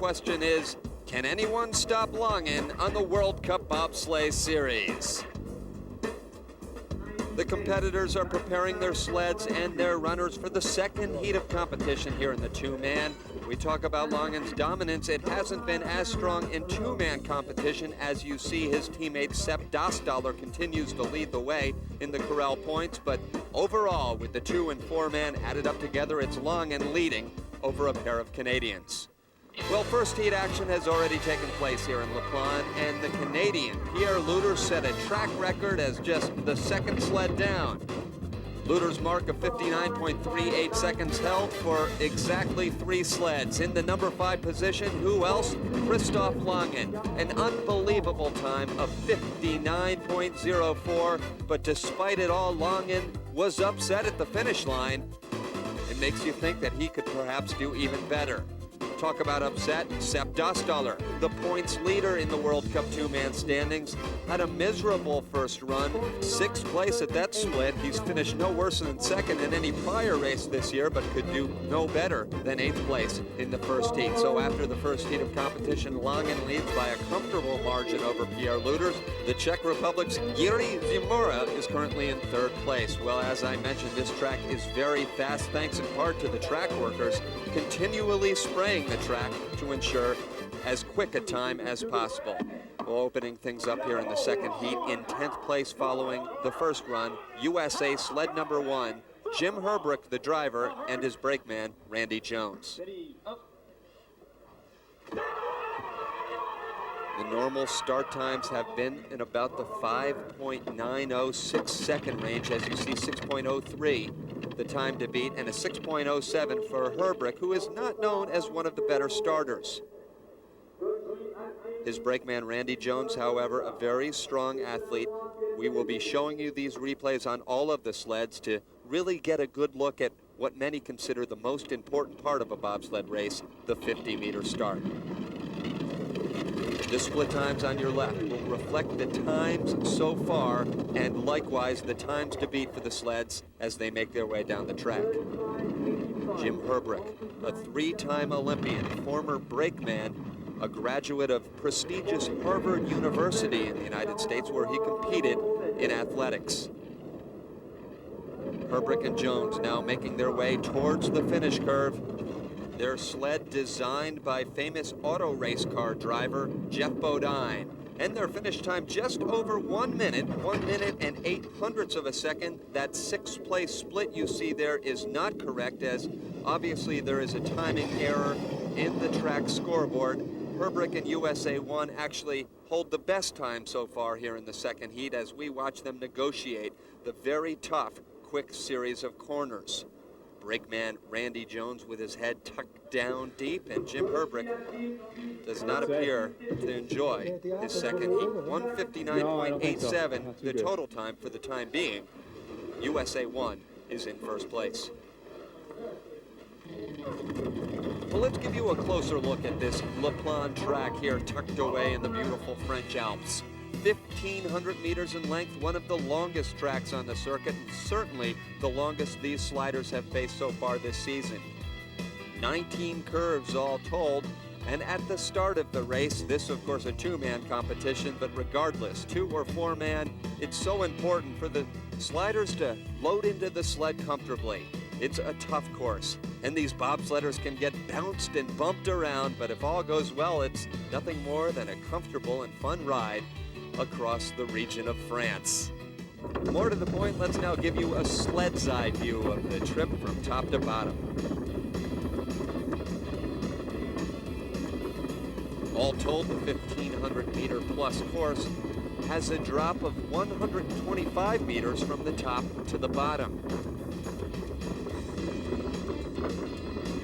question is, can anyone stop Langen on the World Cup Bobsleigh Series? The competitors are preparing their sleds and their runners for the second heat of competition here in the two-man. We talk about Langen's dominance. It hasn't been as strong in two-man competition as you see his teammate Sepp Dostdaler continues to lead the way in the corral points. But overall, with the two and four-man added up together, it's Langen leading over a pair of Canadians. Well, first heat action has already taken place here in LaPlagne, and the Canadian Pierre Luder set a track record as just the second sled down. Luder's mark of 59.38 seconds held for exactly 3 sleds. In the number 5 position, who else? Christoph Langen, an unbelievable time of 59.04, but despite it all, Langen was upset at the finish line. It makes you think that he could perhaps do even better. Talk about upset, Sepp Dostdaler, the points leader in the World Cup two-man standings, had a miserable first run, 6th place at that split. He's finished no worse than second in any prior race this year, but could do no better than 8th place in the first heat. So after the first heat of competition, Langen leads by a comfortable margin over Pierre Luders. The Czech Republic's Jiří Zimura is currently in 3rd place. Well, as I mentioned, this track is very fast, thanks in part to the track workers continually spraying the track to ensure as quick a time as possible. Well, opening things up here in the second heat, in 10th place following the first run, USA sled number 1, Jim Herbrick, the driver, and his brakeman, Randy Jones. The normal start times have been in about the 5.906 second range, as you see 6.03 the time to beat, and a 6.07 for Herbrick, who is not known as one of the better starters. His brakeman Randy Jones, however, a very strong athlete. We will be showing you these replays on all of the sleds to really get a good look at what many consider the most important part of a bobsled race, the 50-meter start. The split times on your left will reflect the times so far, and likewise the times to beat for the sleds as they make their way down the track. Jim Herbrick, a 3-time Olympian, former brakeman, a graduate of prestigious Harvard University in the United States, where he competed in athletics. Herbrick and Jones now making their way towards the finish curve. Their sled designed by famous auto race car driver Jeff Bodine. And their finish time just over 1 minute, 1 minute and 0.08 of a second. That 6th place split you see there is not correct, as obviously there is a timing error in the track scoreboard. Herbrick and USA 1 actually hold the best time so far here in the second heat as we watch them negotiate the very tough, quick series of corners. Brakeman Randy Jones with his head tucked down deep, and Jim Herbrick does not appear to enjoy his second heat. 1:59.87, the total time for the time being. USA 1 is in first place. Well, let's give you a closer look at this LaPlagne track here tucked away in the beautiful French Alps. 1,500 meters in length, one of the longest tracks on the circuit, and certainly the longest these sliders have faced so far this season. 19 curves all told, and at the start of the race, this of course a two-man competition, but regardless, 2 or 4-man, it's so important for the sliders to load into the sled comfortably. It's a tough course, and these bobsledders can get bounced and bumped around, but if all goes well, it's nothing more than a comfortable and fun ride across the region of France. More to the point, let's now give you a sled's eye view of the trip from top to bottom. All told, the 1,500 meter plus course has a drop of 125 meters from the top to the bottom.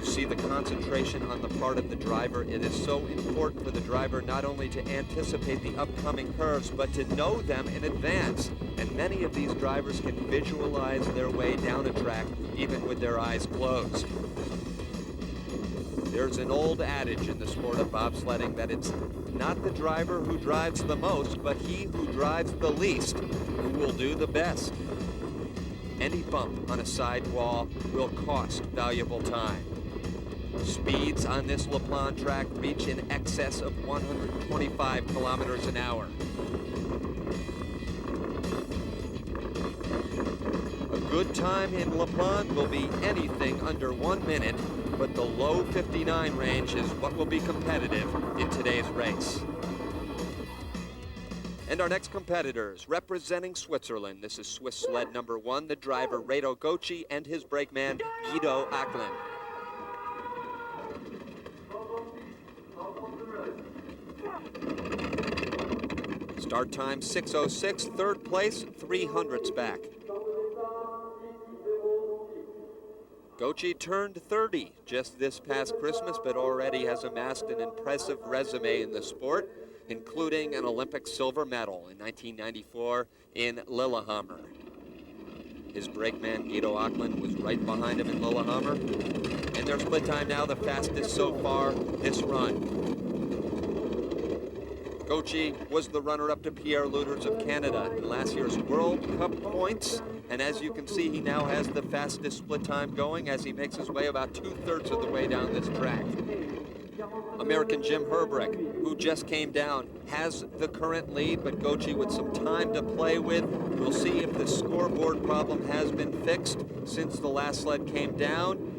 See the concentration on the part of the driver. It is so important for the driver not only to anticipate the upcoming curves, but to know them in advance. And many of these drivers can visualize their way down a track even with their eyes closed. There's an old adage in the sport of bobsledding that it's not the driver who drives the most, but he who drives the least who will do the best. Any bump on a side wall will cost valuable time. Speeds on this LaPlagne track reach in excess of 125 kilometers an hour. A good time in LaPlagne will be anything under 1 minute, but the low 59 range is what will be competitive in today's race. And our next competitors, representing Switzerland. This is Swiss sled number 1, the driver Reto Goci and his brakeman Guido LaPlagne. Start time 6:06, third place, 300ths back. Goci turned 30 just this past Christmas, but already has amassed an impressive resume in the sport, including an Olympic silver medal in 1994 in Lillehammer. His brakeman Guido LaPlagne was right behind him in Lillehammer, and their split time now the fastest so far this run. Goci was the runner-up to Pierre Lueders of Canada in last year's World Cup points, and as you can see, he now has the fastest split time going as he makes his way about 2/3 of the way down this track. American Jim Herbrick, who just came down, has the current lead, but Goci with some time to play with. We'll see if the scoreboard problem has been fixed since the last sled came down.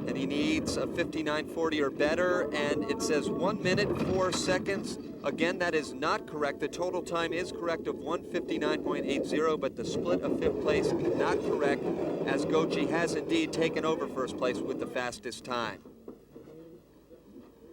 And he needs a 59.40 or better, and it says 1 minute 4 seconds. Again, that is not correct. The total time is correct of 1:59.80, but the split of 5th place not correct, as Goci has indeed taken over 1st place with the fastest time.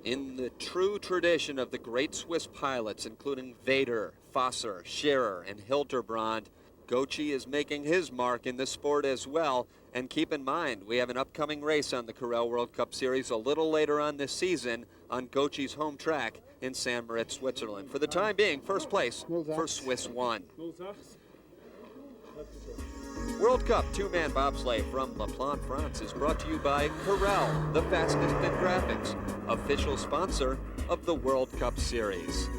In the true tradition of the great Swiss pilots, including Vader, Fosser, Scherer, and Hildebrand, Goci is making his mark in the sport as well. And keep in mind, we have an upcoming race on the Carrel World Cup Series a little later on this season on Goci's home track in St. Moritz, Switzerland. For the time being, 1st place for Swiss 1. World Cup two-man bobsleigh from LaPlagne, France is brought to you by Carrel, the fastest in graphics, official sponsor of the World Cup Series.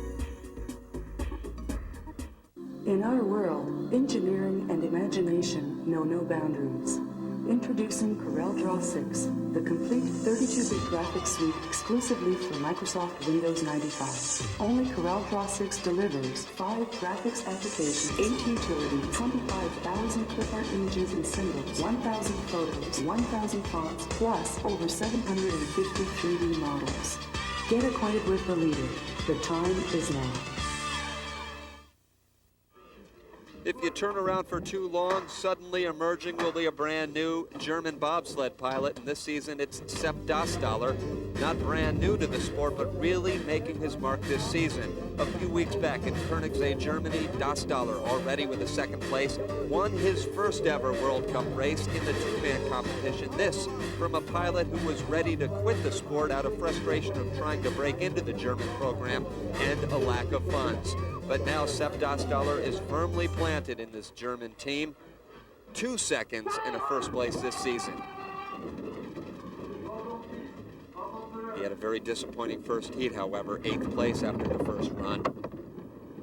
In our world, engineering and imagination know no boundaries. Introducing Carrel Draw 6, the complete 32-bit graphics suite exclusively for Microsoft Windows 95. Only Carrel Draw 6 delivers 5 graphics applications, 8 utilities, 25,000 clip art images and symbols, 1,000 photos, 1,000 fonts, plus over 750 3D models. Get acquainted with the leader. The time is now. If you turn around for too long, suddenly emerging will be a brand new German bobsled pilot, and this season it's Sepp Dastaller. Not brand new to the sport, but really making his mark this season. A few weeks back in Koenigsee, Germany, Dastaller, already with a 2nd place, won his first ever World Cup race in the two-man competition. This from a pilot who was ready to quit the sport out of frustration of trying to break into the German program and a lack of funds. But now Sepp Dastaller is firmly planted in this German team. 2 seconds and a 1st place this season. He had a very disappointing first heat, however, 8th place after the first run.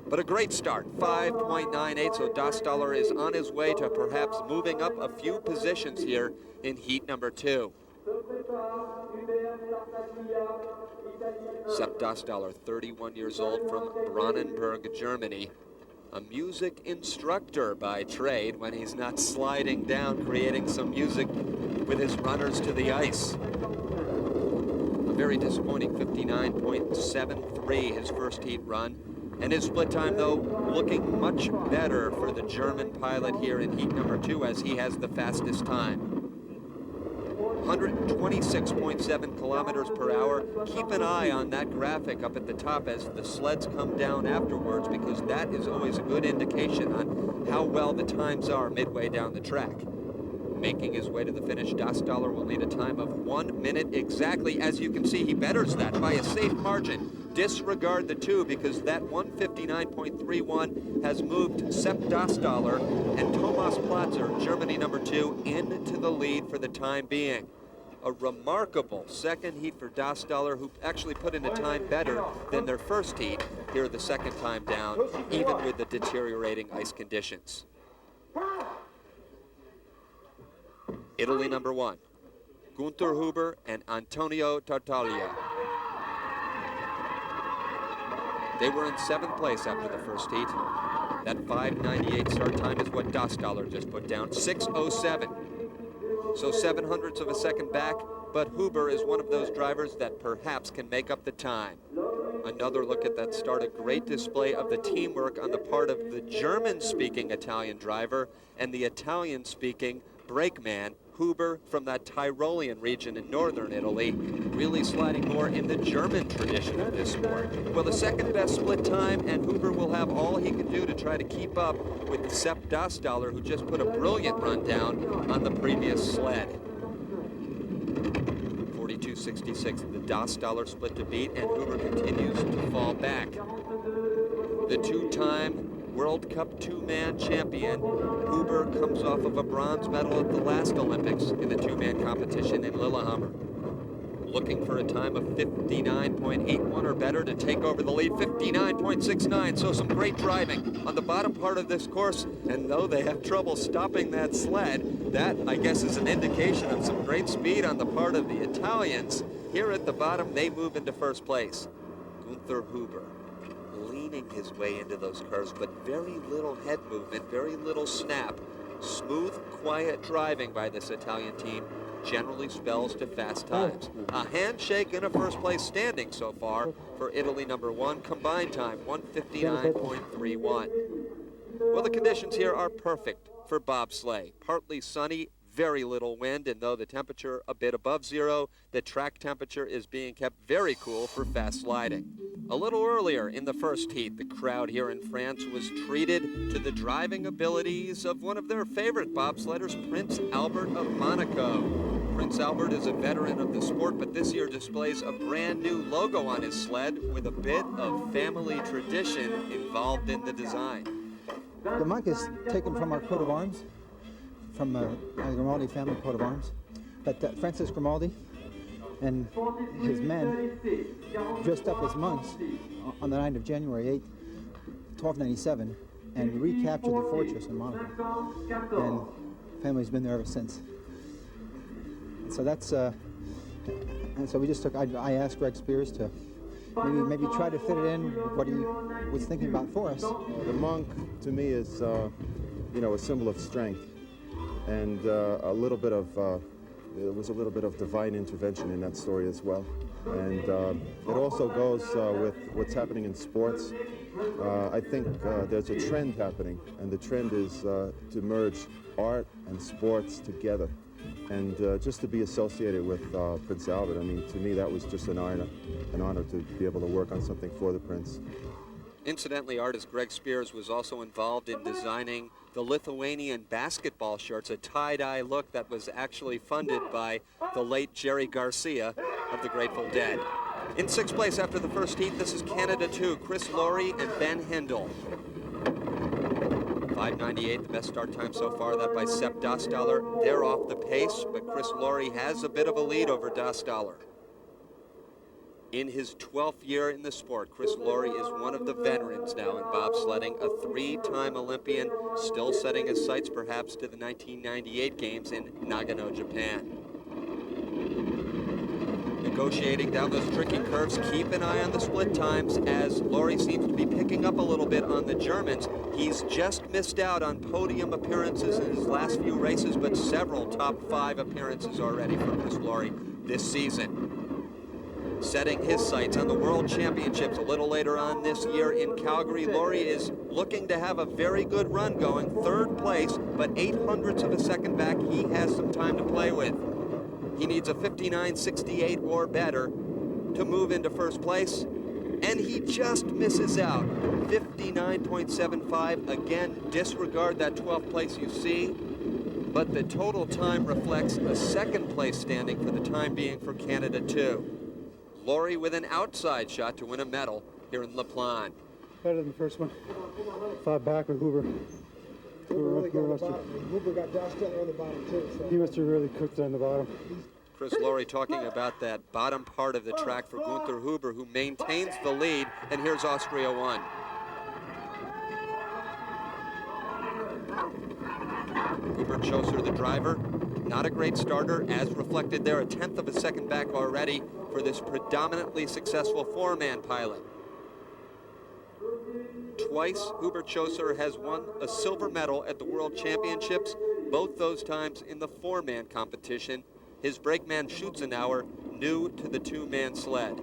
But a great start, 5.98, so Dastaller is on his way to perhaps moving up a few positions here in heat number 2. Sepp Dastaller, 31 years old, from Brandenburg, Germany. A music instructor by trade when he's not sliding down, creating some music with his runners to the ice. A very disappointing 59.73 his first heat run. And his split time, though, looking much better for the German pilot here in heat number 2 as he has the fastest time. 126.7 kilometers per hour. Keep an eye on that graphic up at the top as the sleds come down afterwards, because that is always a good indication on how well the times are midway down the track. Making his way to the finish, Dastaller will need a time of 1 minute exactly. As you can see, he betters that by a safe margin. Disregard the 2 because that 1:59.31 has moved Sepp Dastaller and Thomas Platzer, Germany number 2, into the lead for the time being. A remarkable 2nd heat for Dastaller, who actually put in a time better than their first heat here the 2nd time down, even with the deteriorating ice conditions. Italy number 1. Gunther Huber and Antonio Tartaglia. They were in 7th place after the first heat. That 5:98 start time is what Dostler just put down, 6:07. So 7/100ths of a second back, but Huber is one of those drivers that perhaps can make up the time. Another look at that start, a great display of the teamwork on the part of the German-speaking Italian driver and the Italian-speaking brakeman, Huber, from that Tyrolean region in northern Italy, really sliding more in the German tradition of this sport. Well, the second best split time, and Huber will have all he can do to try to keep up with Sepp Dostler, who just put a brilliant run down on the previous sled. 42.66, the Dostler split to beat, and Huber continues to fall back. The two-time World Cup two-man champion, Huber, comes off of a bronze medal at the last Olympics in the two-man competition in Lillehammer. Looking for a time of 59.81 or better to take over the lead, 59.69, so some great driving on the bottom part of this course, and though they have trouble stopping that sled, that, I guess, is an indication of some great speed on the part of the Italians. Here at the bottom, they move into first place. Gunther Huber, leaning his way into those curves, but very little head movement, very little snap. Smooth, quiet driving by this Italian team generally spells to fast times. A handshake and a first place standing so far for Italy #1, combined time 1:59.31. Well, the conditions here are perfect for bobsleigh. Partly sunny, very little wind, and though the temperature a bit above zero, the track temperature is being kept very cool for fast sliding. A little earlier in the first heat, the crowd here in France was treated to the driving abilities of one of their favorite bobsledders, Prince Albert of Monaco. Prince Albert is a veteran of the sport, but this year displays a brand new logo on his sled with a bit of family tradition involved in the design. The monk is taken from our coat of arms, from the Grimaldi family coat of arms. But Francis Grimaldi and his men dressed up as monks on the night of January 8, 1297, and recaptured the fortress in Monaco. And the family's been there ever since. So that's, and so we just took, I asked Greg Spears to maybe try to fit it in what he was thinking about for us. The monk, to me, is, a symbol of strength, and a little bit of, there was a little bit of divine intervention in that story as well. And it also goes with what's happening in sports. I think there's a trend happening, and the trend is to merge art and sports together. And just to be associated with Prince Albert, I mean, to me that was just an honor to be able to work on something for the Prince. Incidentally, artist Greg Spears was also involved in designing the Lithuanian basketball shirts, a tie-dye look that was actually funded by the late Jerry Garcia of the Grateful Dead. In 6th place after the first heat, this is Canada 2, Chris Laurie and Ben Hindle. 5:98, the best start time so far, that by Sepp Dostler. They're off the pace, but Chris Laurie has a bit of a lead over Dostler. In his 12th year in the sport, Chris Laurie is one of the veterans now in bobsledding, a 3-time Olympian, still setting his sights perhaps to the 1998 games in Nagano, Japan. Negotiating down those tricky curves, keep an eye on the split times as Laurie seems to be picking up a little bit on the Germans. He's just missed out on podium appearances in his last few races, but several top 5 appearances already for Chris Laurie this season. Setting his sights on the World Championships a little later on this year in Calgary, Laurie is looking to have a very good run going, 3rd place, but 0.08 of a second back. He has some time to play with. He needs a 59.68 or better to move into first place, and he just misses out. 59.75, again, disregard that 12th place you see, but the total time reflects a 2nd place standing for the time being for Canada 2. Laurie with an outside shot to win a medal here in LaPlagne. Better than the first one. 5 back with Huber. Hoover got Dostler on the bottom too. So. He must have really cooked on the bottom. Chris Laurie talking about that bottom part of the track for Gunther Huber, who maintains the lead, and here's Austria 1. Hubert Schoser, the driver, Not a great starter, as reflected there, a tenth of a second back already for this predominantly successful four-man pilot. Twice, Hubert Choser has won a silver medal at the World Championships, both those times in the four-man competition. His brakeman Schutzenauer new to the two-man sled.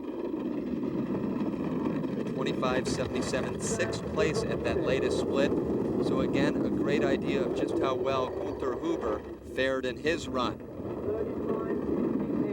25.77, sixth place at that latest split. So again, a great idea of just how well Gunther Huber fared in his run.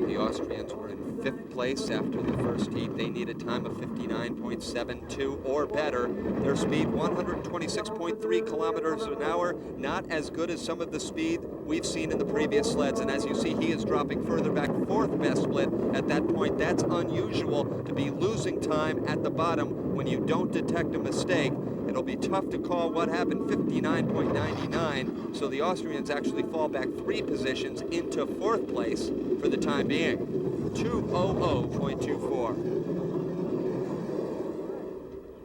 The Austrians were in fifth place after the first heat. They need a time of 59.72 or better. Their speed, 126.3 kilometers an hour. Not as good as some of the speed we've seen in the previous sleds. And as you see, he is dropping further back, fourth best split at that point. That's unusual to be losing time at the bottom when you don't detect a mistake. It'll be tough to call what happened, 59.99. So the Austrians actually fall back 3 positions into fourth place for the time being. 2:00.24.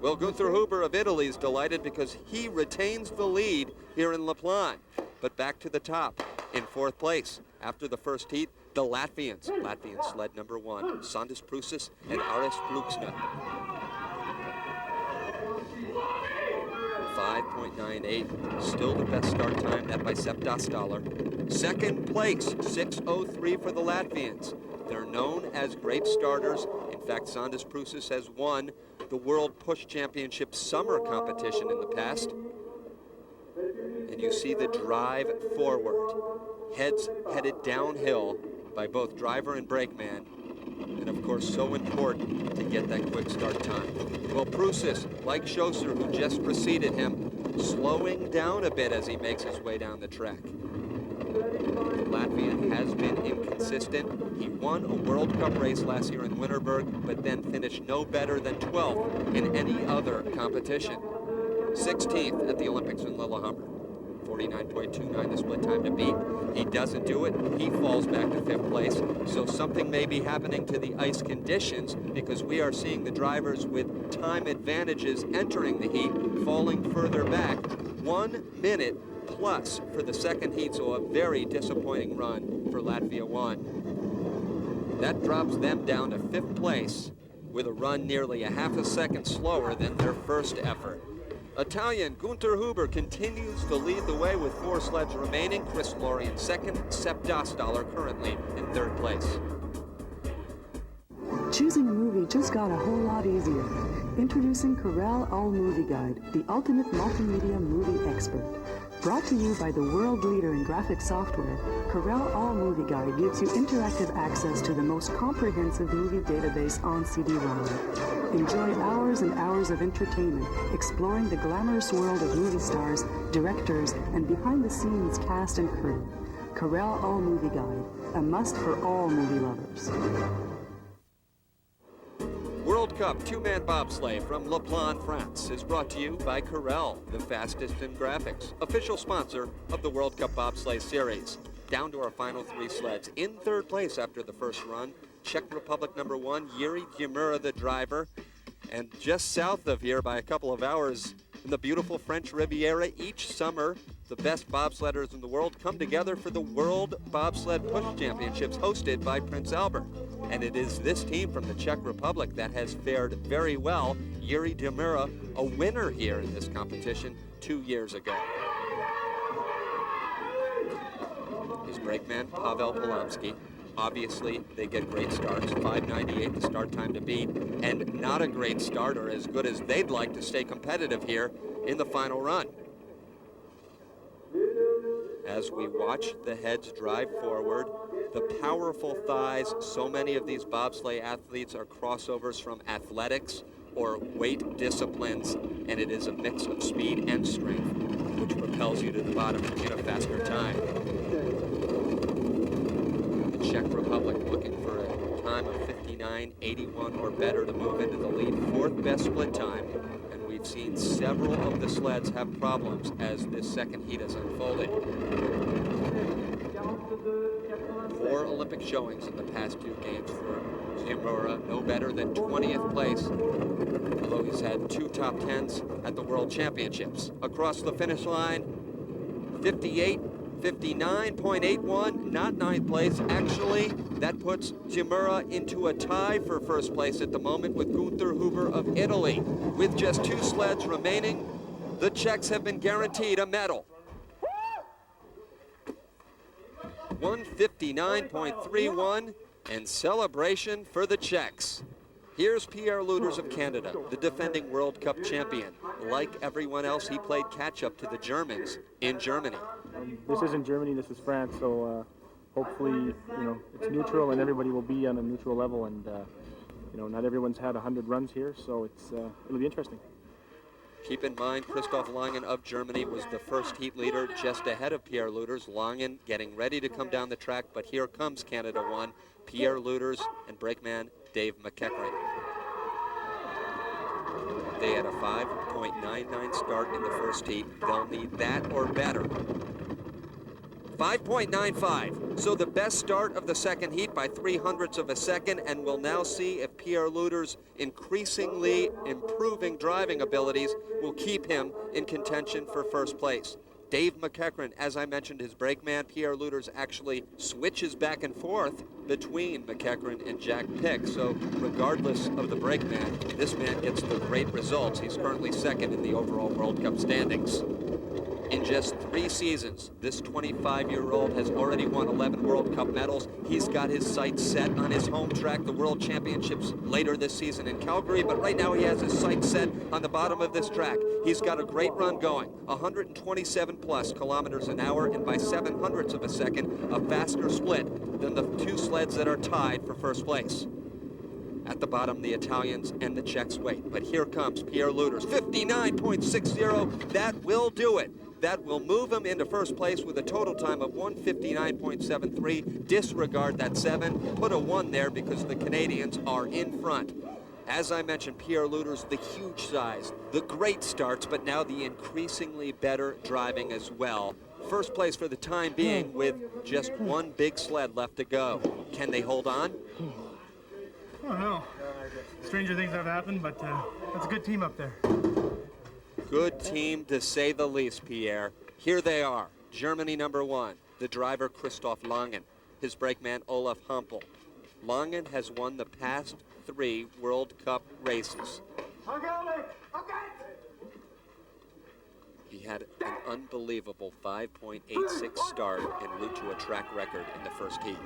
Well, Gunther Huber of Italy is delighted because he retains the lead here in LaPlagne. But back to the top in fourth place after the first heat, the Latvians. Latvian sled number 1, Sandis Prūsis and Aris Plūksne. 5.98, still the best start time, that by Sepp Dastaller. Second place, 6:03 for the Latvians. They're known as great starters. In fact, Sandis Prūsis has won the World Push Championship summer competition in the past. And you see the drive forward. Heads headed downhill by both driver and brakeman. And of course, so important to get that quick start time. Well, Prūsis, like Choser, who just preceded him, slowing down a bit as he makes his way down the track. The Latvian has been inconsistent. He won a World Cup race last year in Winterberg, but then finished no better than 12th in any other competition. 16th at the Olympics in Lillehammer. 49.29 the split time to beat. He doesn't do it. He falls back to fifth place. So something may be happening to the ice conditions, because we are seeing the drivers with time advantages entering the heat falling further back. 1 minute plus for the second heat, so a very disappointing run for Latvia 1. That drops them down to fifth place with a run nearly a half a second slower than their first effort. Italian Gunther Huber continues to lead the way with 4 sleds remaining. Chris Laurie in second, Sepp Dastaller currently in third place. Choosing a movie just got a whole lot easier. Introducing Carell All Movie Guide, the ultimate multimedia movie expert. Brought to you by the world leader in graphic software, Carell All Movie Guide gives you interactive access to the most comprehensive movie database on CD-ROM. Enjoy hours and hours of entertainment exploring the glamorous world of movie stars, directors, and behind-the-scenes cast and crew. Carell All Movie Guide, a must for all movie lovers. World Cup two-man bobsleigh from LaPlagne, France is brought to you by Carell, the fastest in graphics, official sponsor of the World Cup Bobsleigh Series. Down to our final 3 sleds. In third place after the first run, Czech Republic number 1, Jiří Děmura, the driver. And just south of here by a couple of hours in the beautiful French Riviera, each summer, the best bobsledders in the world come together for the World Bobsled Push Championships hosted by Prince Albert. And it is this team from the Czech Republic that has fared very well. Jiří Děmura, a winner here in this competition 2 years ago. His brakeman, Pavel Polanski. Obviously, they get great starts. 5:98 the start time to beat. And not a great start, or as good as they'd like to stay competitive here in the final run. As we watch the heads drive forward, the powerful thighs, so many of these bobsleigh athletes are crossovers from athletics or weight disciplines, and it is a mix of speed and strength, which propels you to the bottom in a faster time. The Czech Republic looking for a time of 59.81 or better to move into the lead, 4th best split time. We've seen several of the sleds have problems as this second heat has unfolded. 4 Olympic showings in the past 2 games for Děmura, no better than 20th place, although he's had 2 top 10s at the World Championships. Across the finish line, 58, 59.81, not ninth place. Actually, that puts Jimura into a tie for first place at the moment with Gunther Huber of Italy. With just 2 sleds remaining, the Czechs have been guaranteed a medal. 159.31 and celebration for the Czechs. Here's Pierre Luters of Canada, the defending World Cup champion. Like everyone else, he played catch-up to the Germans in Germany. This isn't Germany, this is France, so hopefully, it's neutral and everybody will be on a neutral level, and, not everyone's had 100 runs here, so it'll be interesting. Keep in mind, Christoph Langen of Germany was the first heat leader, just ahead of Pierre Luters. Langen getting ready to come down the track, but here comes Canada 1, Pierre Luters and brakeman Dave McEachran. They had a 5.99 start in the first heat. They'll need that or better. 5.95, so the best start of the second heat by 0.03 of a second, and we'll now see if Pierre Luters' increasingly improving driving abilities will keep him in contention for first place. Dave McEachran, as I mentioned, his brakeman. Pierre Luters actually switches back and forth between McEachran and Jack Pick, so regardless of the brakeman, this man gets the great results. He's currently second in the overall World Cup standings. In just 3 seasons, this 25-year-old has already won 11 World Cup medals. He's got his sights set on his home track, the World Championships later this season in Calgary, but right now he has his sights set on the bottom of this track. He's got a great run going, 127 plus kilometers an hour, and by 0.07 of a second, a faster split than the 2 sleds that are tied for first place. At the bottom, the Italians and the Czechs wait, but here comes Pierre Luters, 59.60. That will do it. That will move him into first place with a total time of 1:59.73. Disregard that 7, put a 1 there because the Canadians are in front. As I mentioned, Pierre Luters, the huge size, the great starts, but now the increasingly better driving as well. First place for the time being with just 1 big sled left to go. Can they hold on? I don't know. Stranger things have happened, but that's a good team up there. Good team, to say the least, Pierre. Here they are. Germany number 1, the driver Christoph Langen, his brakeman Olaf Hampel. Langen has won the past 3 World Cup races. He had an unbelievable 5.86 start en route to a track record in the first heat.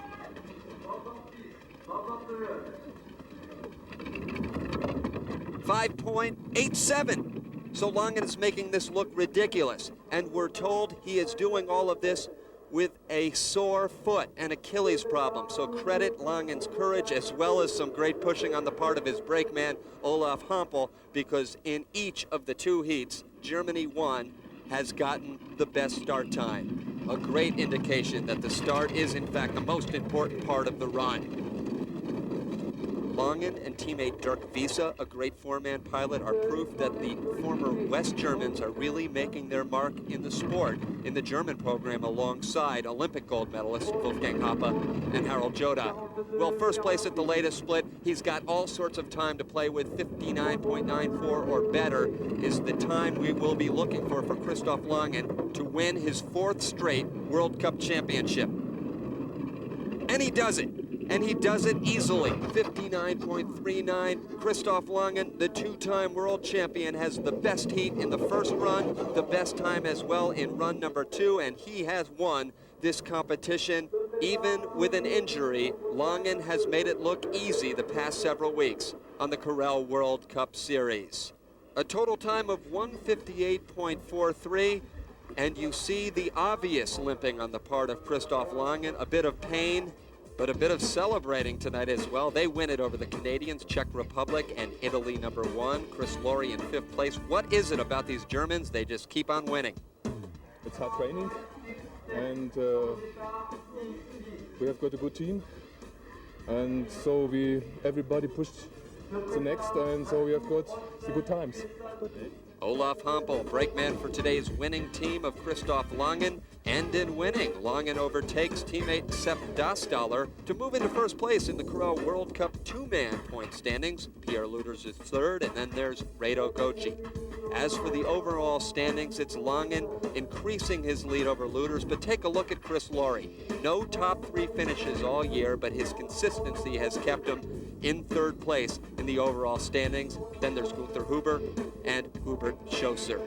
5.87. So Langen is making this look ridiculous, and we're told he is doing all of this with a sore foot, an Achilles problem. So credit Langen's courage as well as some great pushing on the part of his brakeman, Olaf Hampel, because in each of the 2 heats, Germany 1 has gotten the best start time. A great indication that the start is in fact the most important part of the run. Langen and teammate Dirk Wiese, a great 4-man pilot, are proof that the former West Germans are really making their mark in the sport in the German program alongside Olympic gold medalists Wolfgang Hoppe and Harald Joda. Well, first place at the latest split, he's got all sorts of time to play with. 59.94 or better is the time we will be looking for Christoph Langen to win his 4th straight World Cup championship. And he does it. And he does it easily. 59.39. Christoph Langen, the 2-time world champion, has the best heat in the first run, the best time as well in run number 2, and he has won this competition. Even with an injury, Langen has made it look easy the past several weeks on the Corel World Cup Series. A total time of 1:58.43, and you see the obvious limping on the part of Christoph Langen, a bit of pain, but a bit of celebrating tonight as well. They win it over the Canadians, Czech Republic, and Italy number 1. Chris Laurie in 5th place. What is it about these Germans? They just keep on winning. It's hard training, and we have got a good team, and so everybody pushed the next, and so we have got the good times. Olaf Hampel, brakeman for today's winning team of Christoph Langen, and in winning, Langen overtakes teammate Sepp Dastaller to move into first place in the Corel World Cup 2-man point standings. Pierre Luters is 3rd, and then there's Reto Goci. As for the overall standings, it's Langen increasing his lead over Luters, but take a look at Chris Laurie. No top 3 finishes all year, but his consistency has kept him in 3rd place in the overall standings. Then there's Gunther Huber and Hubert Schosser.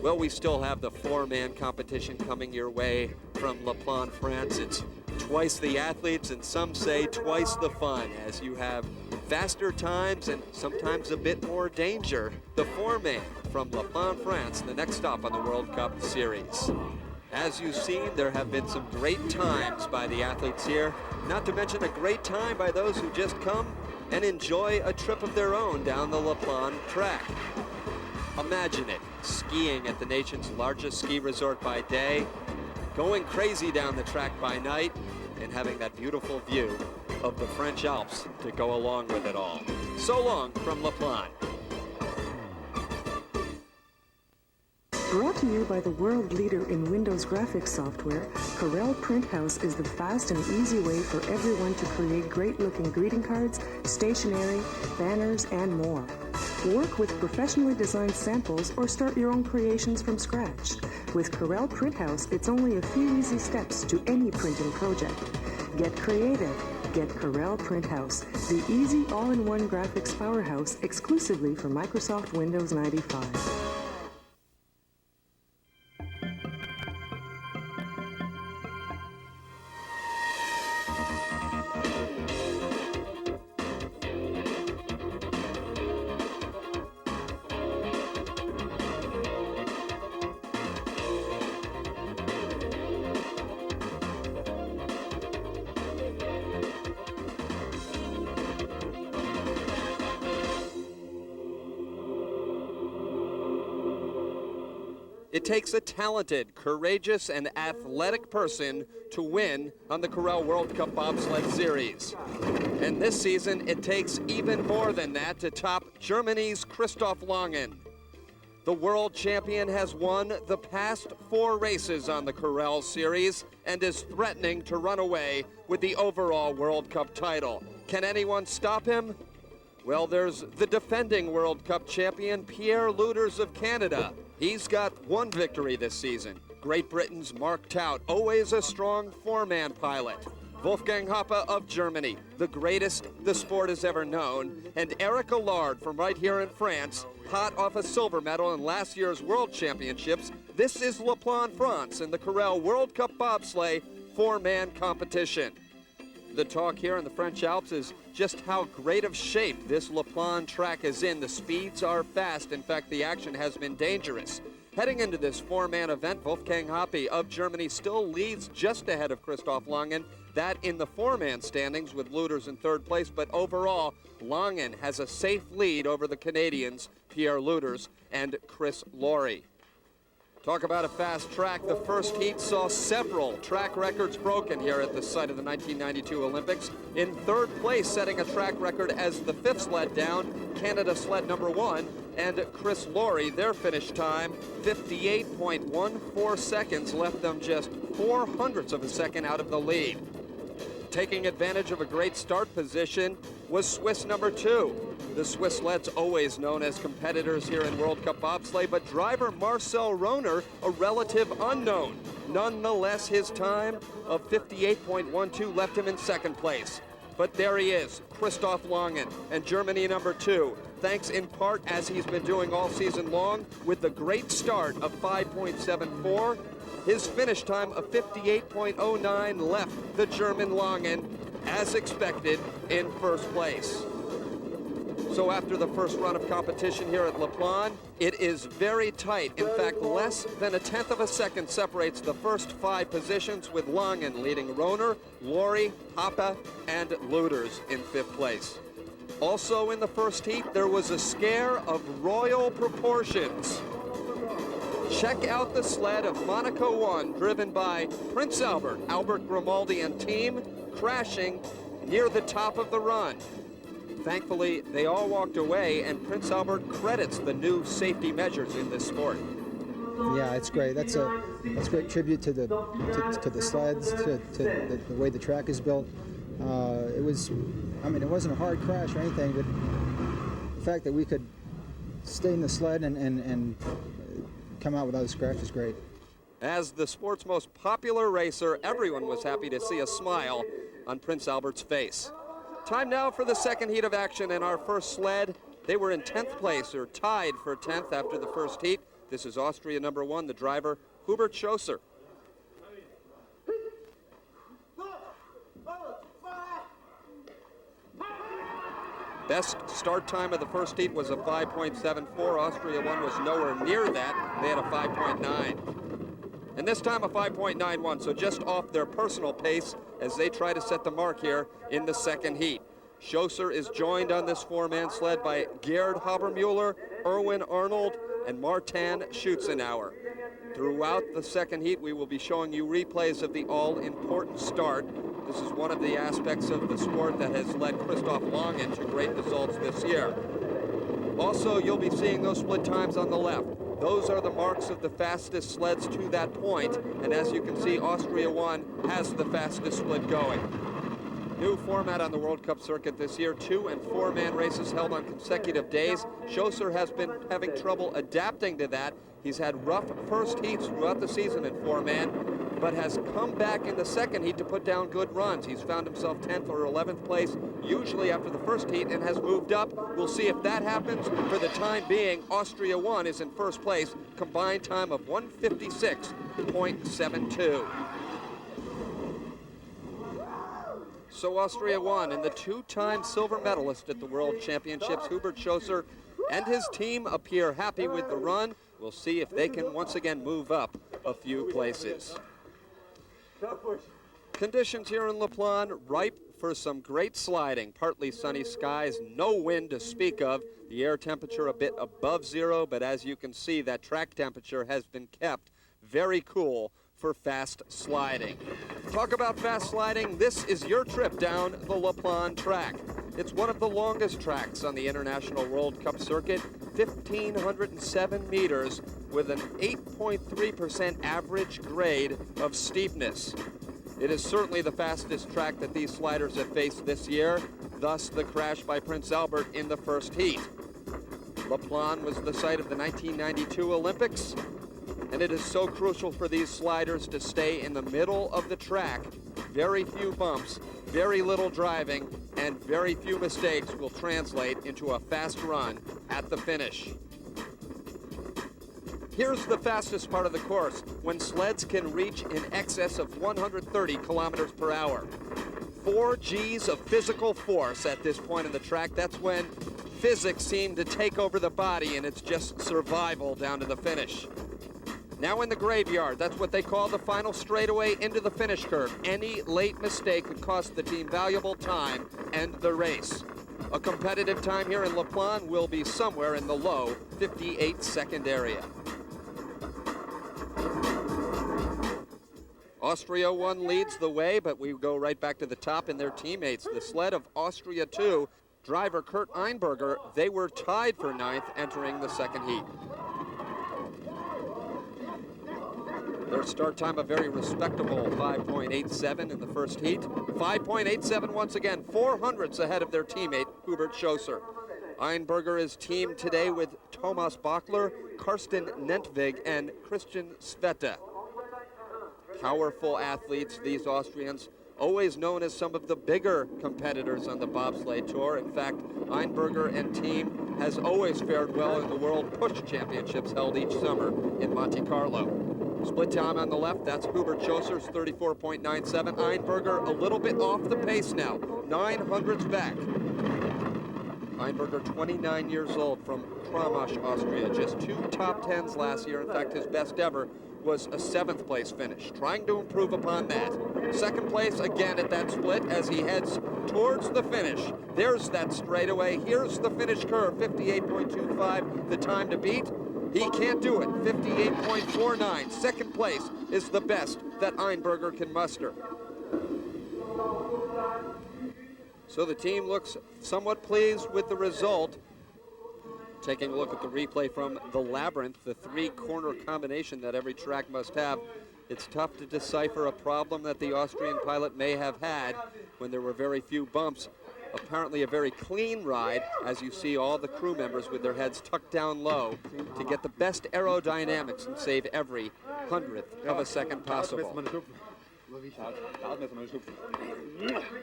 Well, we still have the 4-man competition coming your way from LaPlagne, France. It's twice the athletes and some say twice the fun, as you have faster times and sometimes a bit more danger. The 4-man from LaPlagne, France, the next stop on the World Cup Series. As you've seen, there have been some great times by the athletes here, not to mention a great time by those who just come and enjoy a trip of their own down the LaPlagne track. Imagine it, skiing at the nation's largest ski resort by day, going crazy down the track by night, and having that beautiful view of the French Alps to go along with it all. So long from LaPlagne. Brought to you by the world leader in Windows graphics software, Corel Print House is the fast and easy way for everyone to create great-looking greeting cards, stationery, banners, and more. Work with professionally designed samples or start your own creations from scratch. With Corel Print House, it's only a few easy steps to any printing project. Get creative. Get Corel Print House, the easy all-in-one graphics powerhouse exclusively for Microsoft Windows 95. It takes a talented, courageous, and athletic person to win on the Corel World Cup Bobsled Series. And this season, it takes even more than that to top Germany's Christoph Langen. The world champion has won the past 4 races on the Corel Series and is threatening to run away with the overall World Cup title. Can anyone stop him? Well, there's the defending World Cup champion, Pierre Luters of Canada. He's got 1 victory this season. Great Britain's Mark Tout, always a strong 4-man pilot. Wolfgang Hoppe of Germany, the greatest the sport has ever known. And Eric Allard from right here in France, hot off a silver medal in last year's World Championships. This is LaPlagne, France, in the Corel World Cup Bobsleigh 4-man competition. The talk here in the French Alps is just how great of shape this LaPlagne track is in. The speeds are fast. In fact, the action has been dangerous. Heading into this 4-man event, Wolfgang Hoppe of Germany still leads just ahead of Christoph Langen. That in the 4-man standings with Luters in 3rd place, but overall, Langen has a safe lead over the Canadians, Pierre Luters and Chris Laurie. Talk about a fast track. The first heat saw several track records broken here at the site of the 1992 Olympics. In 3rd place, setting a track record as the 5th sled down, Canada sled number 1, and Chris Laurie, their finish time, 58.14 seconds, left them just 0.04 of a second out of the lead. Taking advantage of a great start position was Swiss number 2. The Swiss sleds always known as competitors here in World Cup Bobsleigh, but driver Marcel Rohner, a relative unknown. Nonetheless, his time of 58.12 left him in 2nd place. But there he is, Christoph Langen, and Germany number 2, thanks in part, as he's been doing all season long, with the great start of 5.74. His finish time of 58.09 left the German Langen, as expected, in 1st place. So after the first run of competition here at LaPlagne, it is very tight. In fact, less than 1/10 of a second separates the first 5 positions, with Langen leading Rohner, Laurie, Hoppe, and Luters in 5th place. Also in the first heat, there was a scare of royal proportions. Check out the sled of Monaco 1, driven by Prince Albert Grimaldi and team, crashing near the top of the run. Thankfully, they all walked away, and Prince Albert credits the new safety measures in this sport. Yeah, it's great. That's a great tribute to the sleds, to the way the track is built. It wasn't a hard crash or anything, but the fact that we could stay in the sled and come out without a scratch is great. As the sport's most popular racer, everyone was happy to see a smile on Prince Albert's face. Time now for the second heat of action in our first sled. They were in 10th place, or tied for 10th after the first heat. This is Austria number 1, the driver, Hubert Schoesser. Best start time of the first heat was a 5.74. Austria 1 was nowhere near that. They had a 5.9. And this time a 5.91, so just off their personal pace as they try to set the mark here in the second heat. Schoesser is joined on this four-man sled by Gerd Habermuller, Erwin Arnold, and Martin Schutzenauer. Throughout the second heat, we will be showing you replays of the all-important start. This is one of the aspects of the sport that has led Christoph Langen to great results this year. Also, you'll be seeing those split times on the left. Those are the marks of the fastest sleds to that point, and as you can see, Austria 1 has the fastest split going. New format on the World Cup circuit this year, 2- and 4-man races held on consecutive days. Schoesser has been having trouble adapting to that. He's had rough first heats throughout the season in 4-man, but has come back in the second heat to put down good runs. He's found himself 10th or 11th place, usually after the first heat, and has moved up. We'll see if that happens. For the time being, Austria 1 is in first place, combined time of 156.72. So Austria 1 and the two-time silver medalist at the World Championships, Hubert Schoesser, and his team appear happy with the run. We'll see if they can once again move up a few places. Conditions here in LaPlagne ripe for some great sliding. Partly sunny skies, no wind to speak of. The air temperature a bit above 0, but as you can see, that track temperature has been kept very cool for fast sliding. Talk about fast sliding, this is your trip down the LaPlagne track. It's one of the longest tracks on the International World Cup circuit, 1,507 meters with an 8.3% average grade of steepness. It is certainly the fastest track that these sliders have faced this year, thus the crash by Prince Albert in the first heat. LaPlagne was the site of the 1992 Olympics, and it is so crucial for these sliders to stay in the middle of the track. Very few bumps, very little driving, and very few mistakes will translate into a fast run at the finish. Here's the fastest part of the course, when sleds can reach in excess of 130 kilometers per hour. 4 G's of physical force at this point in the track. That's when physics seem to take over the body and it's just survival down to the finish. Now in the graveyard, that's what they call the final straightaway into the finish curve. Any late mistake could cost the team valuable time and the race. A competitive time here in LaPlagne will be somewhere in the low 58-second area. Austria 1 leads the way, but we go right back to the top in their teammates. The sled of Austria 2, driver Kurt Einberger, they were tied for 9th entering the second heat. Their start time a very respectable 5.87 in the first heat. 5.87 once again, 400ths ahead of their teammate, Hubert Schoesser. Einberger is teamed today with Thomas Bachler, Karsten Nentvig, and Christian Sveta. Powerful athletes, these Austrians, always known as some of the bigger competitors on the bobsleigh tour. In fact, Einberger and team has always fared well in the World Push Championships held each summer in Monte Carlo. Split time on the left, that's Hubert Schoesser's 34.97. Einberger a little bit off the pace now, 900ths back. Einberger, 29 years old, from Kramasch, Austria. Just 2 top 10s last year. In fact, his best ever was a 7th place finish. Trying to improve upon that. Second place again at that split as he heads towards the finish. There's that straightaway. Here's the finish curve, 58.25, the time to beat. He can't do it, 58.49. Second place is the best that Einberger can muster. So the team looks somewhat pleased with the result. Taking a look at the replay from the Labyrinth, the 3-corner combination that every track must have, it's tough to decipher a problem that the Austrian pilot may have had when there were very few bumps. Apparently a very clean ride, as you see all the crew members with their heads tucked down low to get the best aerodynamics and save every hundredth of a second possible.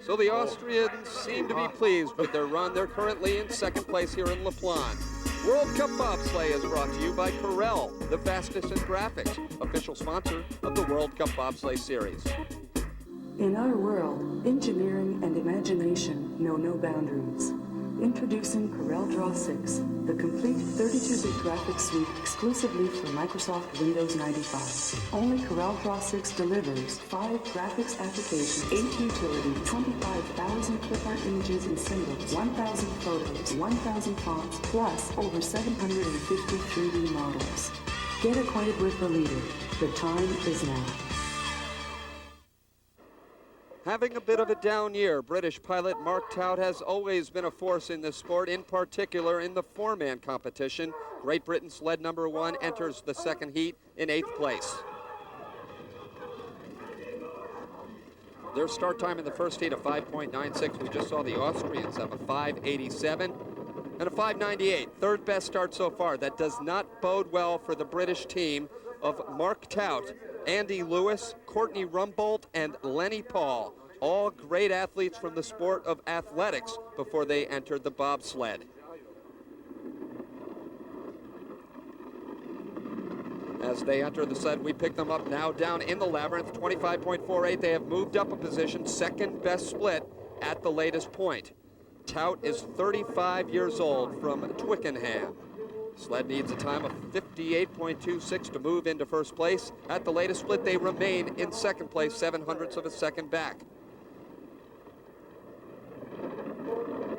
So the Austrians seem to be pleased with their run. They're currently in second place here in LaPlagne. World Cup Bobsleigh is brought to you by Corel, the fastest in graphics, official sponsor of the World Cup Bobsleigh Series. In our world, engineering and imagination know no boundaries. Introducing Corel Draw 6, the complete 32-bit graphics suite exclusively for Microsoft Windows 95. Only Corel Draw 6 delivers 5 graphics applications, 8 utilities, 25,000 clip art images in singles, 1,000 photos, 1,000 fonts, plus over 750 3D models. Get acquainted with the leader. The time is now. Having a bit of a down year, British pilot Mark Tout has always been a force in this sport, in particular in the four-man competition. Great Britain sled number 1 enters the second heat in 8th place. Their start time in the first heat, a 5.96. We just saw the Austrians have a 5.87 and a 5.98. Third best start so far. That does not bode well for the British team of Mark Tout, Andy Lewis, Courtney Rumbold, and Lenny Paul, all great athletes from the sport of athletics before they entered the bobsled. As they enter the sled, we pick them up now down in the labyrinth, 25.48. They have moved up a position, second best split at the latest point. Tout is 35 years old from Twickenham. Sled needs a time of 58.26 to move into first place. At the latest split, they remain in second place, 7/100ths of a second back.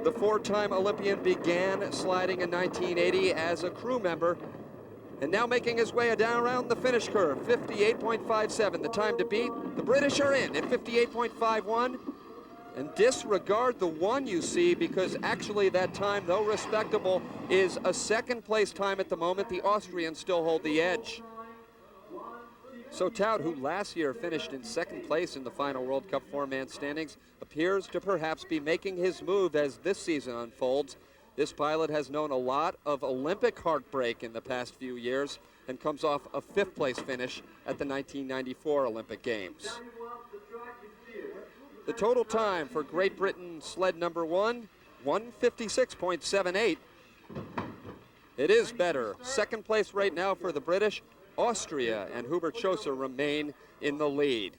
The four-time Olympian began sliding in 1980 as a crew member, and now making his way down around the finish curve, 58.57, the time to beat. The British are in at 58.51. And disregard the 1 you see, because actually that time, though respectable, is a second place time at the moment. The Austrians still hold the edge. So Tout, who last year finished in second place in the final World Cup four-man standings, appears to perhaps be making his move as this season unfolds. This pilot has known a lot of Olympic heartbreak in the past few years and comes off a 5th place finish at the 1994 Olympic Games. The total time for Great Britain sled number 1, 1:56.78. It is better. Second place right now for the British. Austria and Hubert Schoesser remain in the lead.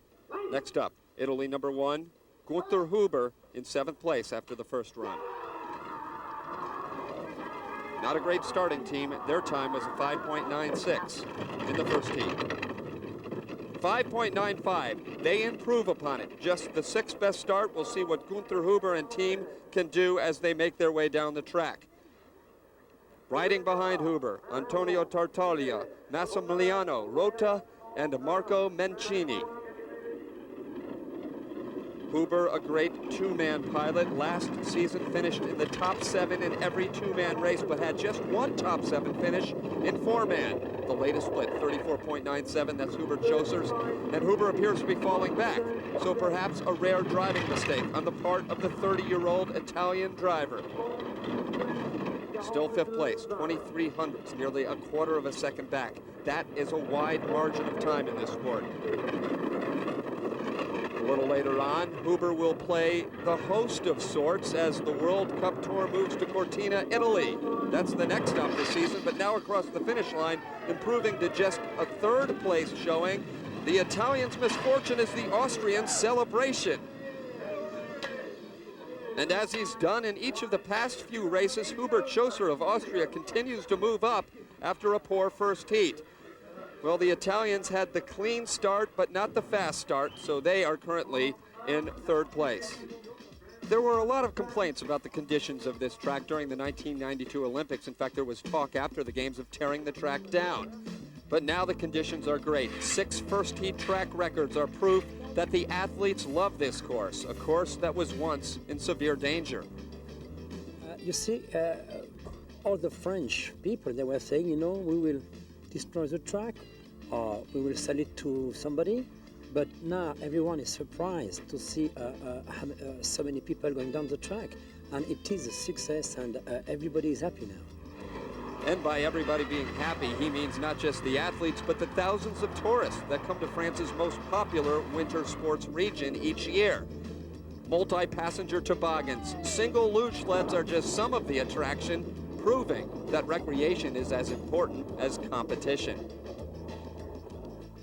Next up, Italy number 1, Gunther Huber in 7th place after the first run. Not a great starting team. Their time was a 5.96 in the first heat. 5.95. They improve upon it. Just the 6th best start. We'll see what Gunther Huber and team can do as they make their way down the track. Riding behind Huber, Antonio Tartaglia, Massimiliano Rota, and Marco Mencini. Huber, a great two-man pilot, last season finished in the top 7 in every two-man race, but had just one top 7 finish in four-man. The latest split, 34.97, that's Hubert Schoesser's, and Huber appears to be falling back, so perhaps a rare driving mistake on the part of the 30-year-old Italian driver. Still 5th place, 23/100ths, nearly a quarter of a second back. That is a wide margin of time in this sport. A little later on, Huber will play the host of sorts as the World Cup Tour moves to Cortina, Italy. That's the next stop this season, but now across the finish line, improving to just a 3rd place showing. The Italians' misfortune is the Austrians' celebration. And as he's done in each of the past few races, Hubert Schoesser of Austria continues to move up after a poor first heat. Well, the Italians had the clean start, but not the fast start, so they are currently in 3rd place. There were a lot of complaints about the conditions of this track during the 1992 Olympics. In fact, there was talk after the games of tearing the track down. But now the conditions are great. 6 first heat track records are proof that the athletes love this course, a course that was once in severe danger. You see, all the French people, they were saying, you know, we will destroy the track or we will sell it to somebody. But now everyone is surprised to see so many people going down the track. and it is a success, and everybody is happy now. And by everybody being happy, he means not just the athletes, but the thousands of tourists that come to France's most popular winter sports region each year. Multi-passenger toboggans, single luge sleds are just some of the attraction, proving that recreation is as important as competition.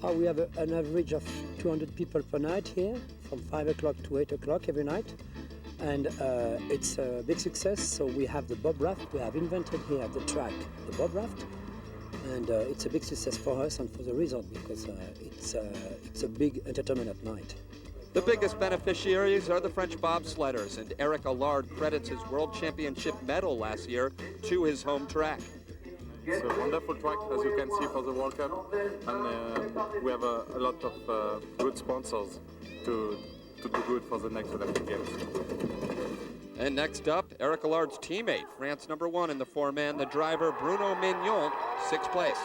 We have an average of 200 people per night here, from 5 o'clock to 8 o'clock every night. And it's a big success. So we have the bob raft. We have invented here at the track the bob raft. And it's a big success for us and for the resort because it's a big entertainment at night. The biggest beneficiaries are the French bobsledders, and Eric Allard credits his World Championship medal last year to his home track. It's a wonderful track, as you can see, for the World Cup, and we have a lot of good sponsors to do good for the next Olympic Games. And next up, Eric Allard's teammate, France #1 in the four-man, the driver Bruno Mignon, 6th place.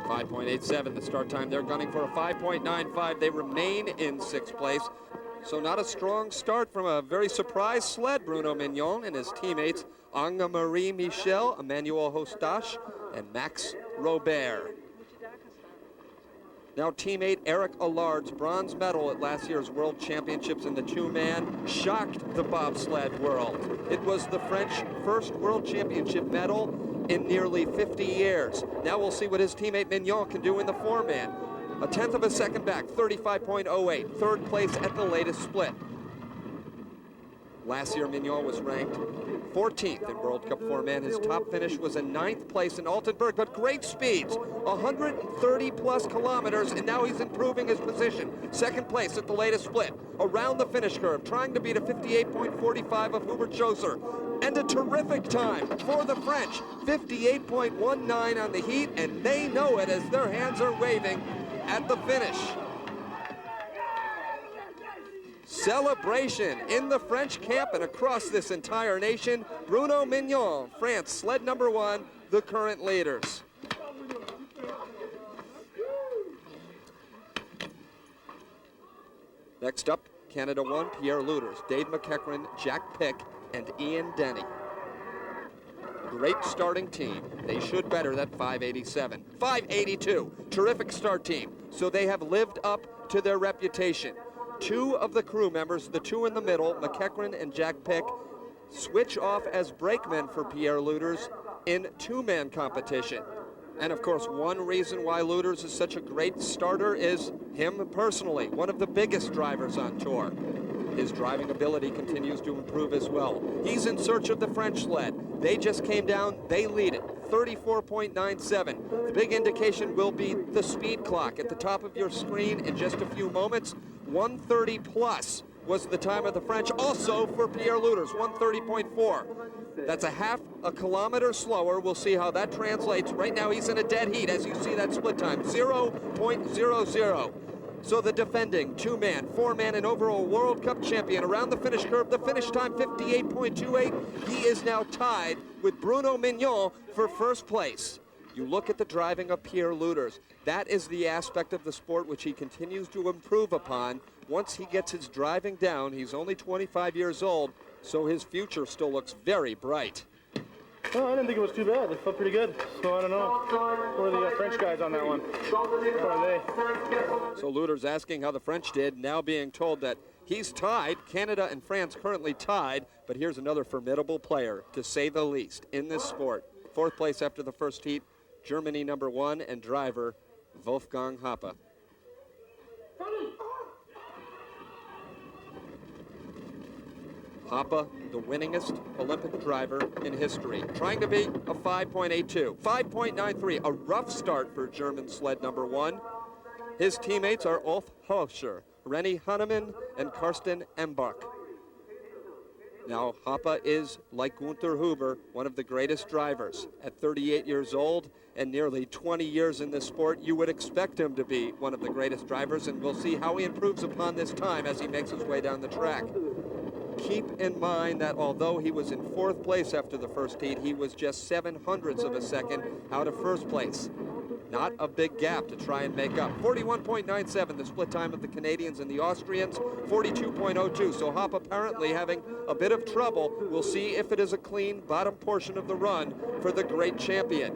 .587 the start time. They're gunning for a 5.95. They remain in 6th place. So not a strong start from a very surprised sled, Bruno Mignon and his teammates Anne-Marie Michel, Emmanuel Hostache, and Max Robert. Now teammate Eric Allard's bronze medal at last year's World Championships in the two-man shocked the bobsled world. It was the French first World Championship medal in nearly 50 years. Now we'll see what his teammate Mignon can do in the four-man. A tenth of a second back, 35.08, third place at the latest split. Last year, Mignon was ranked 14th in World Cup four-man. His top finish was a 9th place in Altenburg, but great speeds, 130 plus kilometers, and now he's improving his position. 2nd place at the latest split, around the finish curve, trying to beat a 58.45 of Hubert Schoser. And a terrific time for the French, 58.19 on the heat, and they know it as their hands are waving at the finish. Celebration in the French camp and across this entire nation. Bruno Mignon, France, sled #1, the current leaders. Next up, Canada 1, Pierre Luters, Dave McEachran, Jack Pick, and Ian Denny. Great starting team. They should better that 587. 582, terrific start team. So they have lived up to their reputation. 2 of the crew members, the 2 in the middle, McEachran and Jack Pick, switch off as brakemen for Pierre Luters in two-man competition. And of course, one reason why Luters is such a great starter is him personally, one of the biggest drivers on tour. His driving ability continues to improve as well. He's in search of the French sled. They just came down, they lead it, 34.97. The big indication will be the speed clock at the top of your screen in just a few moments. 130 plus was the time of the French, also for Pierre Luters, 130.4. That's a half a kilometer slower. We'll see how that translates. Right now he's in a dead heat as you see that split time, 0.00. So the defending two-man, four-man, and overall World Cup champion around the finish curve, the finish time 58.28. He is now tied with Bruno Mignon for first place. You look at the driving of Pierre Luters. That is the aspect of the sport which he continues to improve upon. Once he gets his driving down, he's only 25 years old, so his future still looks very bright. Oh, I didn't think it was too bad. It felt pretty good. So I don't know. Where are the French guys on that one? Where are they? So Luters asking how the French did, now being told that he's tied. Canada and France currently tied, but here's another formidable player, to say the least, in this sport. 4th place after the first heat, Germany #1 and driver Wolfgang Hoppe. Hoppe, the winningest Olympic driver in history, trying to beat a 5.82. 5.93, a rough start for German sled #1. His teammates are Ulf Hoscher, Rennie Hannemann, and Karsten Embach. Now, Hoppe is, like Gunther Huber, one of the greatest drivers. At 38 years old and nearly 20 years in this sport, you would expect him to be one of the greatest drivers, and we'll see how he improves upon this time as he makes his way down the track. Keep in mind that although he was in 4th place after the first heat, he was just 0.07 of a second out of first place. Not a big gap to try and make up. 41.97, the split time of the Canadians and the Austrians, 42.02. So Hoppe apparently having a bit of trouble. We'll see if it is a clean bottom portion of the run for the great champion.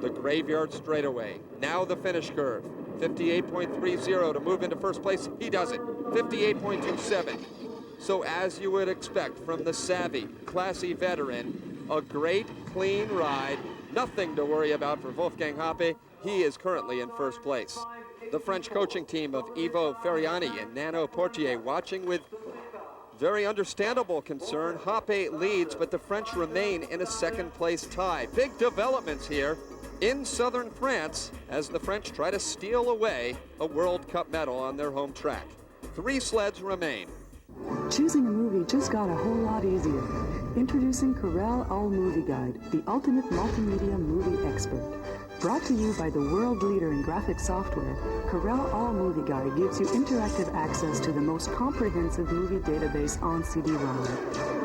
The graveyard straightaway. Now the finish curve. 58.30 to move into first place. He does it. 58.27. So as you would expect from the savvy, classy veteran, a great, clean ride. Nothing to worry about for Wolfgang Hoppe. He is currently in first place. The French coaching team of Ivo Ferriani and Nano Portier watching with very understandable concern. Hoppe leads, but the French remain in a second place tie. Big developments here in southern France as the French try to steal away a World Cup medal on their home track. 3 sleds remain. Choosing a movie just got a whole lot easier. Introducing Corel All Movie Guide, the ultimate multimedia movie expert. Brought to you by the world leader in graphic software, Corel All Movie Guide gives you interactive access to the most comprehensive movie database on CD-ROM.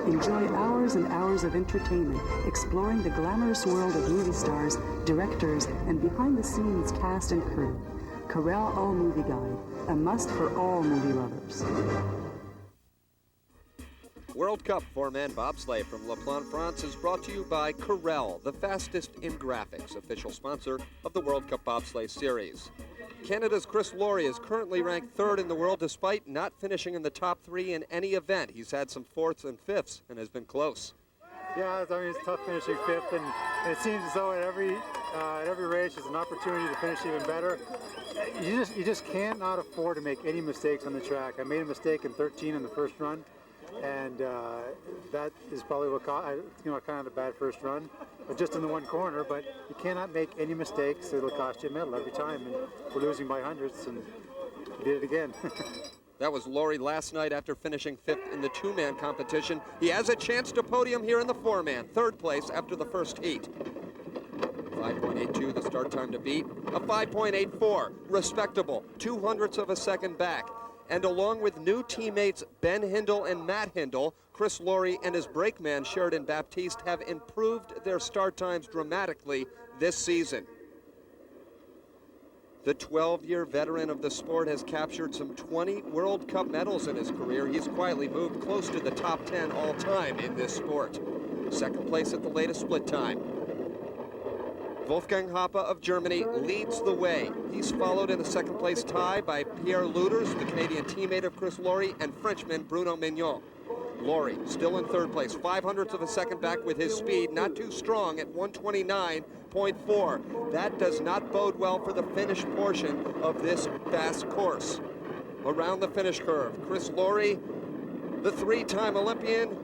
Enjoy hours and hours of entertainment exploring the glamorous world of movie stars, directors, and behind-the-scenes cast and crew. Corel All Movie Guide, a must for all movie lovers. World Cup 4-man bobsleigh from LaPlagne, France is brought to you by Corel, the fastest in graphics, official sponsor of the World Cup bobsleigh series. Canada's Chris Laurie is currently ranked 3rd in the world despite not finishing in the top 3 in any event. He's had some 4ths and 5ths and has been close. Yeah, I mean, it's tough finishing 5th, and it seems as though at every race there's an opportunity to finish even better. You just cannot afford to make any mistakes on the track. I made a mistake in 13 in the first run, and that is probably what kind of a bad first run, but just in the one corner. But you cannot make any mistakes; it'll cost you a medal every time. And we're losing by hundreds, and we did it again. That was Laurie last night after finishing 5th in the 2-man competition. He has a chance to podium here in the 4-man, 3rd place after the first heat. 5.82 the start time to beat, a 5.84, respectable, 0.02 of a second back. And along with new teammates Ben Hindle and Matt Hindle, Chris Laurie and his brakeman Sheridan Baptiste have improved their start times dramatically this season. The 12-year veteran of the sport has captured some 20 World Cup medals in his career. He's quietly moved close to the top 10 all-time in this sport. Second place at the latest split time. Wolfgang Hoppe of Germany leads the way. He's followed in a second place tie by Pierre Luders, the Canadian teammate of Chris Laurie, and Frenchman Bruno Mignon. Laurie still in 3rd place, 0.05 of a second back with his speed, not too strong at 129.4. That does not bode well for the finish portion of this fast course. Around the finish curve, Chris Laurie, the 3-time Olympian,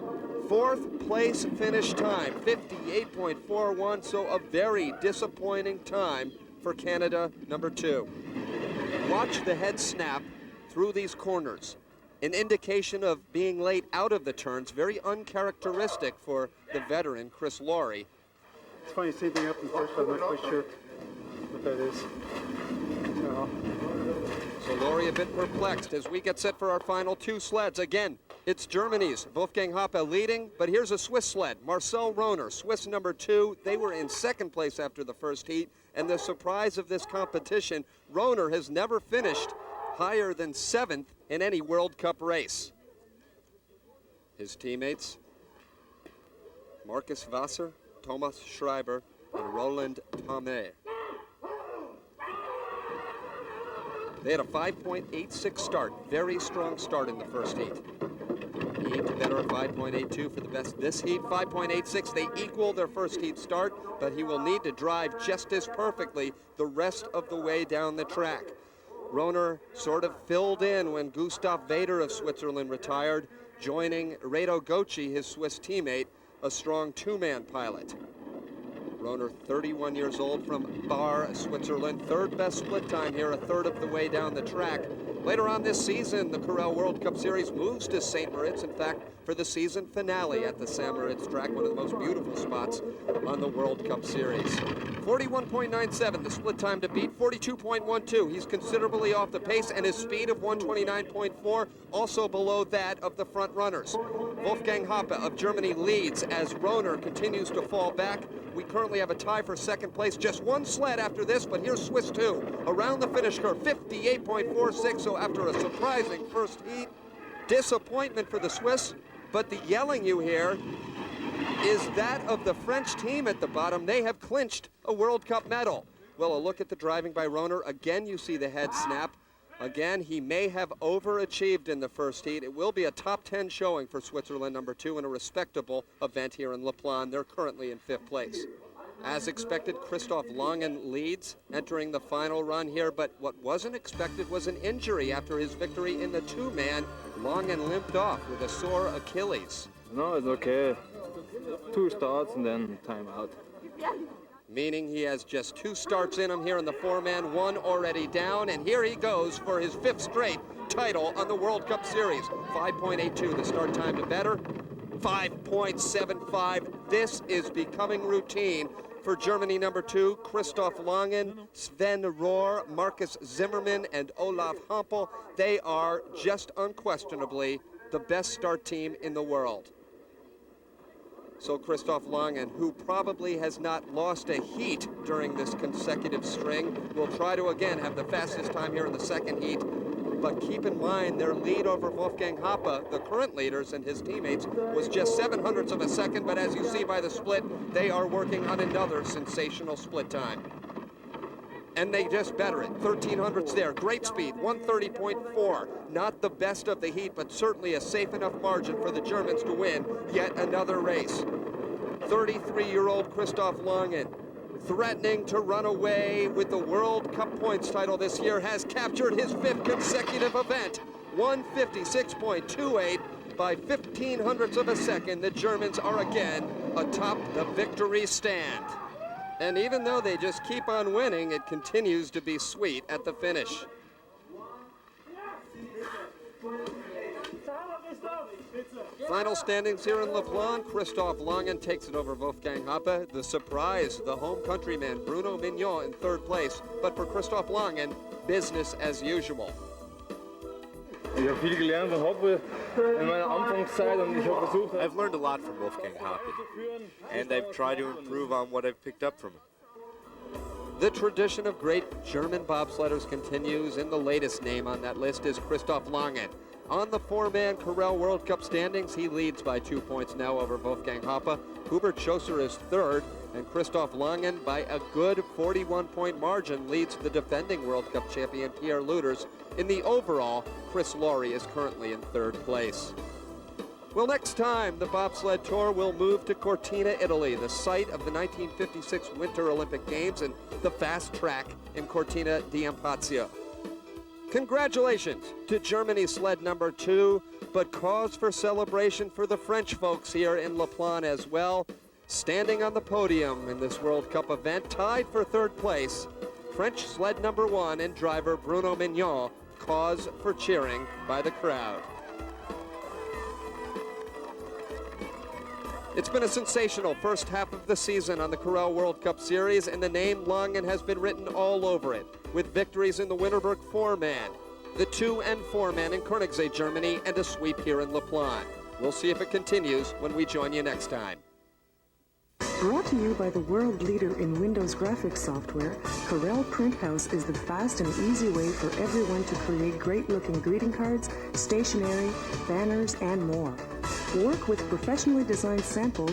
4th place finish time, 58.41, so a very disappointing time for Canada, number 2. Watch the head snap through these corners. An indication of being late out of the turns, very uncharacteristic for the veteran, Chris Laurie. It's funny, same thing up in first, I'm not quite sure what that is. No. So Laurie a bit perplexed as we get set for our final 2 sleds. Again, it's Germany's Wolfgang Hoppe leading, but here's a Swiss sled, Marcel Rohner, Swiss number 2. They were in 2nd place after the first heat, and the surprise of this competition, Rohner has never finished higher than 7th in any World Cup race. His teammates, Marcus Wasser, Thomas Schreiber, and Roland Thomet. They had a 5.86 start, very strong start in the first heat. He aimed better at 5.82 for the best this heat, 5.86. They equal their first heat start, but he will need to drive just as perfectly the rest of the way down the track. Rohner sort of filled in when Gustav Vader of Switzerland retired, joining Reto Gocci, his Swiss teammate, a strong 2-man pilot. Rohner, 31 years old, from Bar, Switzerland. 3rd best split time here, a 3rd of the way down the track. Later on this season, the Corel World Cup Series moves to St. Moritz, in fact, for the season finale at the St. Moritz track, one of the most beautiful spots on the World Cup Series. 41.97, the split time to beat, 42.12. He's considerably off the pace, and his speed of 129.4 also below that of the front runners. Wolfgang Hoppe of Germany leads as Rohner continues to fall back. We currently have a tie for second place. Just one sled after this, but here's Swiss 2. Around the finish curve, 58.46. So after a surprising first heat, disappointment for the Swiss, but the yelling you hear is that of the French team at the bottom. They have clinched a World Cup medal. Well, a look at the driving by Rohner. Again, you see the head snap. Again, he may have overachieved in the first heat. It will be a top 10 showing for Switzerland #2 in a respectable event here in LaPlagne. They're currently in 5th place. As expected, Christoph Langen leads, entering the final run here, but what wasn't expected was an injury after his victory in the two-man. Langen limped off with a sore Achilles. No, it's okay. 2 starts and then time out. Meaning he has just 2 starts in him here in the 4-man, 1 already down, and here he goes for his 5th straight title on the World Cup Series. 5.82, the start time to better. 5.75, this is becoming routine for Germany #2, Christoph Langen, Sven Rohr, Marcus Zimmermann, and Olaf Hampel. They are just unquestionably the best start team in the world. So Christoph Langen, who probably has not lost a heat during this consecutive string, will try to again have the fastest time here in the second heat. But keep in mind their lead over Wolfgang Hoppe, the current leaders and his teammates, was just 7/100ths of a second, but as you see by the split, they are working on another sensational split time. And they just better it, 13/100ths there, great speed, 130.4. Not the best of the heat, but certainly a safe enough margin for the Germans to win yet another race. 33-year-old Christoph Langen, threatening to run away with the World Cup points title this year, has captured his 5th consecutive event. 156.28 by 15/100ths of a second. The Germans are again atop the victory stand. And even though they just keep on winning, it continues to be sweet at the finish. Final standings here in LaPlagne. Christoph Langen takes it over Wolfgang Hoppe. The surprise, the home countryman, Bruno Mignon in 3rd place. But for Christoph Langen, business as usual. Ich habe viel gelernt von Hoppe in meiner Anfangszeit und ich habe versucht. I've learned a lot from Wolfgang Hoppe, and I've tried to improve on what I've picked up from him. The tradition of great German bobsledders continues, and the latest name on that list is Christoph Langen. On the 4-man Corel World Cup standings, he leads by 2 points now over Wolfgang Hoppe. Hubert Schoesser is 3rd, and Christoph Langen, by a good 41-point margin, leads the defending World Cup champion Pierre Luters. In the overall, Chris Laurie is currently in 3rd place. Well, next time, the bobsled tour will move to Cortina, Italy, the site of the 1956 Winter Olympic Games and the fast track in Cortina d'Ampezzo. Congratulations to Germany's sled #2, but cause for celebration for the French folks here in LaPlagne as well. Standing on the podium in this World Cup event, tied for 3rd place, French sled #1 and driver Bruno Mignon, cause for cheering by the crowd. It's been a sensational first half of the season on the Corel World Cup Series, and the name Langen has been written all over it, with victories in the Winterberg 4-man, the 2- and 4-man in Koenigsee, Germany, and a sweep here in LaPlagne. We'll see if it continues when we join you next time. Brought to you by the world leader in Windows graphics software, Corel Print House is the fast and easy way for everyone to create great-looking greeting cards, stationery, banners, and more. Work with professionally designed samples